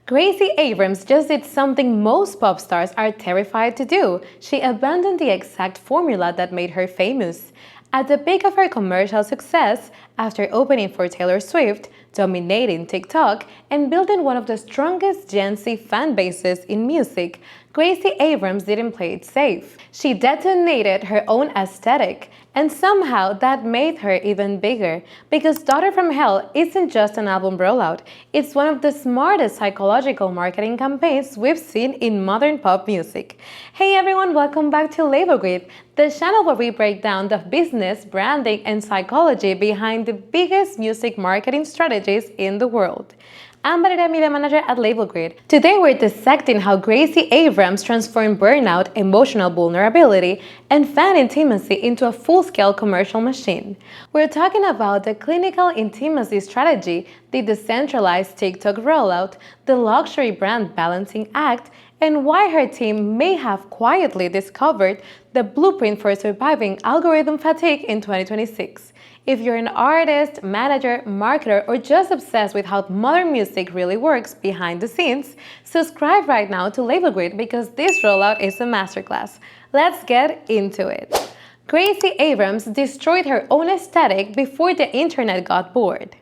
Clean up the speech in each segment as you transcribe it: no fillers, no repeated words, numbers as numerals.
Gracie Abrams just did something most pop stars are terrified to do. She abandoned the exact formula that made her famous. At the peak of her commercial success, after opening for Taylor Swift, dominating TikTok, and building one of the strongest Gen Z fan bases in music, Gracie Abrams didn't play it safe. She detonated her own aesthetic, and somehow that made her even bigger. Because Daughter from Hell isn't just an album rollout, it's one of the smartest psychological marketing campaigns we've seen in modern pop music. Hey everyone, welcome back to Label Grid, the channel where we break down the business, branding, and psychology behind the biggest music marketing strategies in the world. I'm Valeria, media manager at Label Grid. Today we're dissecting how Gracie Abrams transformed burnout, emotional vulnerability, and fan intimacy into a full-scale commercial machine. We're talking about the clinical intimacy strategy, the decentralized TikTok rollout, the luxury brand balancing act, and why her team may have quietly discovered the blueprint for surviving algorithm fatigue in 2026. If you're an artist, manager, marketer, or just obsessed with how modern music really works behind the scenes, subscribe right now to Label Grid because this rollout is a masterclass. Let's get into it. Gracie Abrams destroyed her own aesthetic before the internet got bored.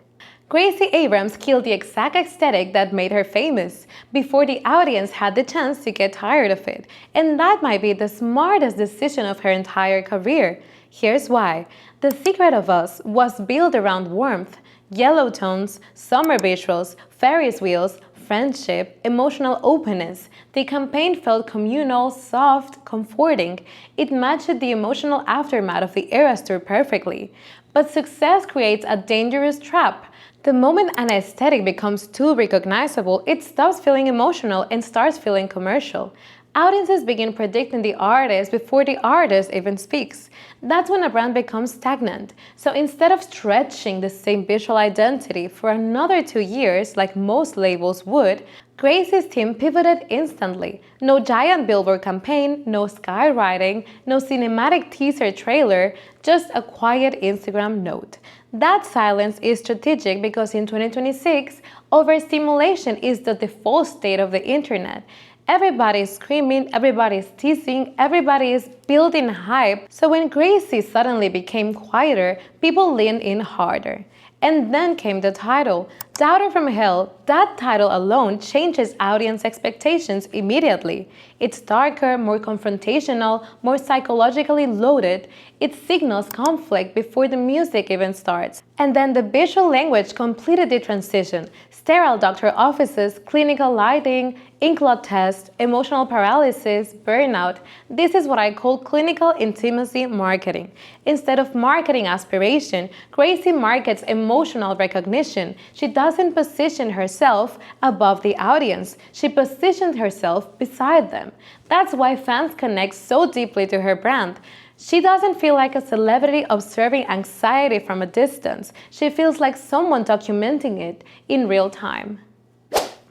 Gracie Abrams killed the exact aesthetic that made her famous before the audience had the chance to get tired of it, and that might be the smartest decision of her entire career. Here's why. The Secret of Us was built around warmth, yellow tones, summer visuals, Ferris wheels, friendship, emotional openness. The campaign felt communal, soft, comforting. It matched the emotional aftermath of the Eras Tour perfectly. But success creates a dangerous trap. The moment an aesthetic becomes too recognizable, it stops feeling emotional and starts feeling commercial. Audiences begin predicting the artist before the artist even speaks. That's when a brand becomes stagnant. So instead of stretching the same visual identity for another 2 years like most labels would, Gracie's team pivoted instantly. No giant billboard campaign, no skywriting, no cinematic teaser trailer, just a quiet Instagram note. That silence is strategic because in 2026, overstimulation is the default state of the internet. Everybody is screaming, everybody is teasing, everybody is building hype. So when Gracie suddenly became quieter, people leaned in harder. And then came the title. Daughter from Hell, that title alone changes audience expectations immediately. It's darker, more confrontational, more psychologically loaded. It signals conflict before the music even starts. And then the visual language completed the transition. Sterile doctor offices, clinical lighting, inkblot test, emotional paralysis, burnout. This is what I call clinical intimacy marketing. Instead of marketing aspiration, Gracie markets emotional recognition. She doesn't position herself above the audience. She positions herself beside them. That's why fans connect so deeply to her brand. She doesn't feel like a celebrity observing anxiety from a distance. She feels like someone documenting it in real time.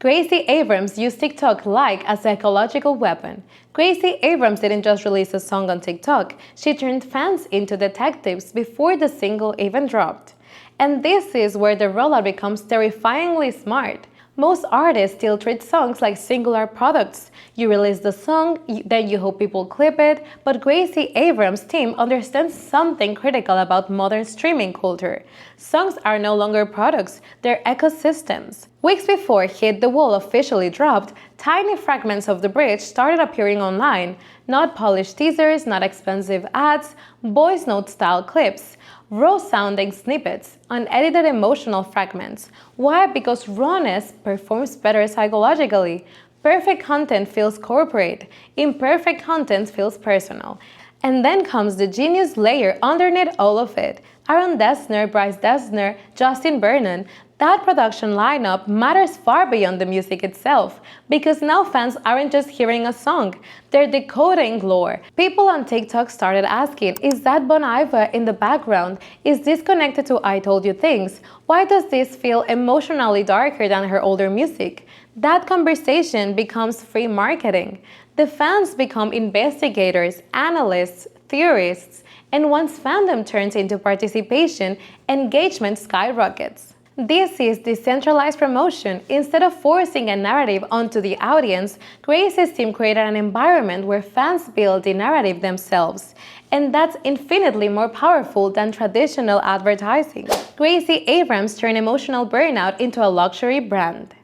Gracie Abrams used TikTok like a psychological weapon. Gracie Abrams didn't just release a song on TikTok, she turned fans into detectives before the single even dropped. And this is where the rollout becomes terrifyingly smart. Most artists still treat songs like singular products. You release the song, then you hope people clip it, but Gracie Abrams' team understands something critical about modern streaming culture. Songs are no longer products, they're ecosystems. Weeks before Hit the Wall officially dropped, tiny fragments of the bridge started appearing online. Not polished teasers, not expensive ads, voice note-style clips. Raw-sounding snippets, unedited emotional fragments. Why? Because rawness performs better psychologically. Perfect content feels corporate. Imperfect content feels personal. And then comes the genius layer underneath all of it. Aaron Dessner, Bryce Dessner, Justin Vernon. That production lineup matters far beyond the music itself, because now fans aren't just hearing a song, they're decoding lore. People on TikTok started asking, is that Bon Iver in the background? Is this connected to I Told You Things? Why does this feel emotionally darker than her older music? That conversation becomes free marketing. The fans become investigators, analysts, theorists, and once fandom turns into participation, engagement skyrockets. This is decentralized promotion. Instead of forcing a narrative onto the audience, Gracie's team created an environment where fans build the narrative themselves. And that's infinitely more powerful than traditional advertising. Gracie Abrams turned emotional burnout into a luxury brand.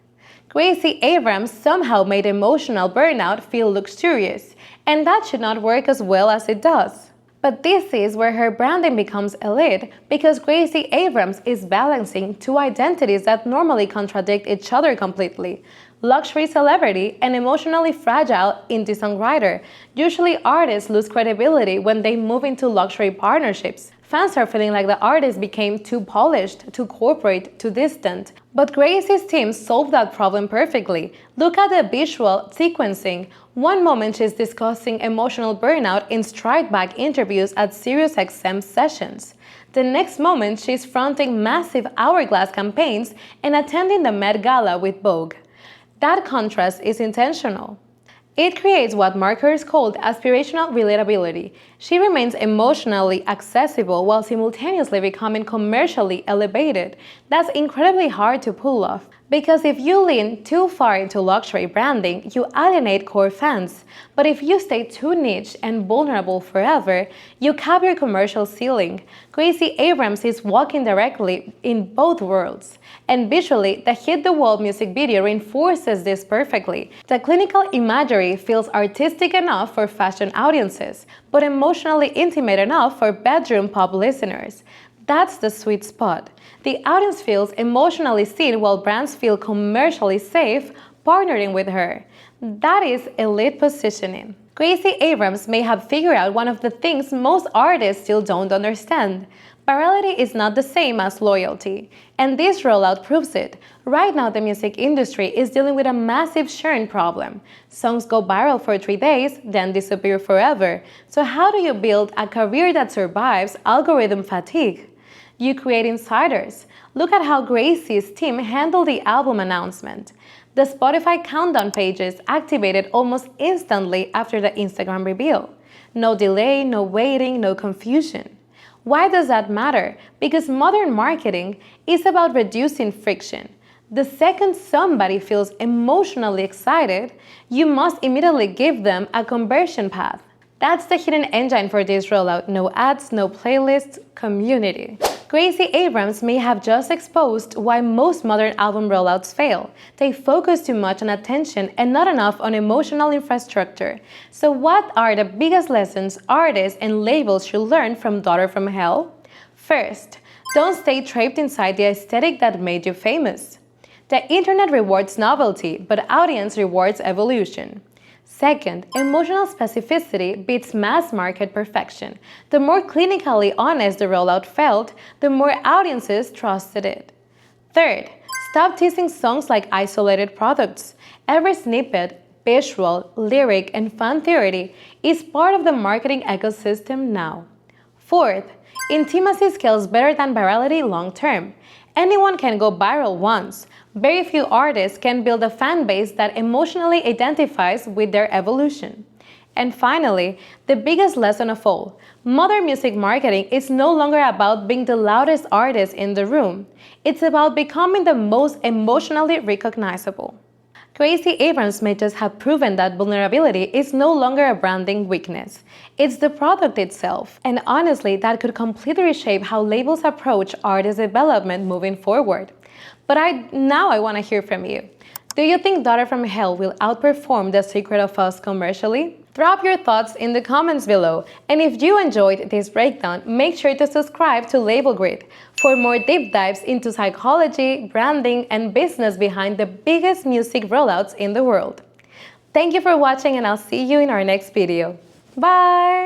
Gracie Abrams somehow made emotional burnout feel luxurious, and that should not work as well as it does. But this is where her branding becomes elite because Gracie Abrams is balancing two identities that normally contradict each other completely. Luxury celebrity and emotionally fragile indie songwriter. Usually artists lose credibility when they move into luxury partnerships. Fans are feeling like the artist became too polished, too corporate, too distant. But Gracie's team solved that problem perfectly. Look at the visual sequencing. One moment she's discussing emotional burnout in stride-back interviews at SiriusXM sessions. The next moment she's fronting massive hourglass campaigns and attending the Met Gala with Vogue. That contrast is intentional. It creates what marketers called aspirational relatability. She remains emotionally accessible while simultaneously becoming commercially elevated. That's incredibly hard to pull off. Because if you lean too far into luxury branding, you alienate core fans. But if you stay too niche and vulnerable forever, you cap your commercial ceiling. Gracie Abrams is walking directly in both worlds. And visually, the Hit the Wall music video reinforces this perfectly. The clinical imagery feels artistic enough for fashion audiences, but emotionally intimate enough for bedroom pop listeners. That's the sweet spot. The audience feels emotionally seen while brands feel commercially safe partnering with her. That is elite positioning. Gracie Abrams may have figured out one of the things most artists still don't understand. Virality is not the same as loyalty, and this rollout proves it. Right now, the music industry is dealing with a massive churn problem. Songs go viral for 3 days, then disappear forever. So how do you build a career that survives algorithm fatigue? You create insiders. Look at how Gracie's team handled the album announcement. The Spotify countdown pages activated almost instantly after the Instagram reveal. No delay, no waiting, no confusion. Why does that matter? Because modern marketing is about reducing friction. The second somebody feels emotionally excited, you must immediately give them a conversion path. That's the hidden engine for this rollout. No ads, no playlists, community. Gracie Abrams may have just exposed why most modern album rollouts fail. They focus too much on attention and not enough on emotional infrastructure. So what are the biggest lessons artists and labels should learn from Daughter from Hell? First, don't stay trapped inside the aesthetic that made you famous. The internet rewards novelty, but audience rewards evolution. Second, emotional specificity beats mass market perfection. The more clinically honest the rollout felt, the more audiences trusted it. Third, stop teasing songs like isolated products. Every snippet, visual, lyric, and fan theory is part of the marketing ecosystem now. Fourth, intimacy scales better than virality long term. Anyone can go viral once. Very few artists can build a fan base that emotionally identifies with their evolution. And finally, the biggest lesson of all, modern music marketing is no longer about being the loudest artist in the room. It's about becoming the most emotionally recognizable. Gracie Abrams may just have proven that vulnerability is no longer a branding weakness. It's the product itself. And honestly, that could completely reshape how labels approach artist development moving forward. But now I want to hear from you. Do you think Daughter from Hell will outperform The Secret of Us commercially? Drop your thoughts in the comments below. And if you enjoyed this breakdown, make sure to subscribe to Label Grid for more deep dives into psychology, branding, and business behind the biggest music rollouts in the world. Thank you for watching, and I'll see you in our next video. Bye!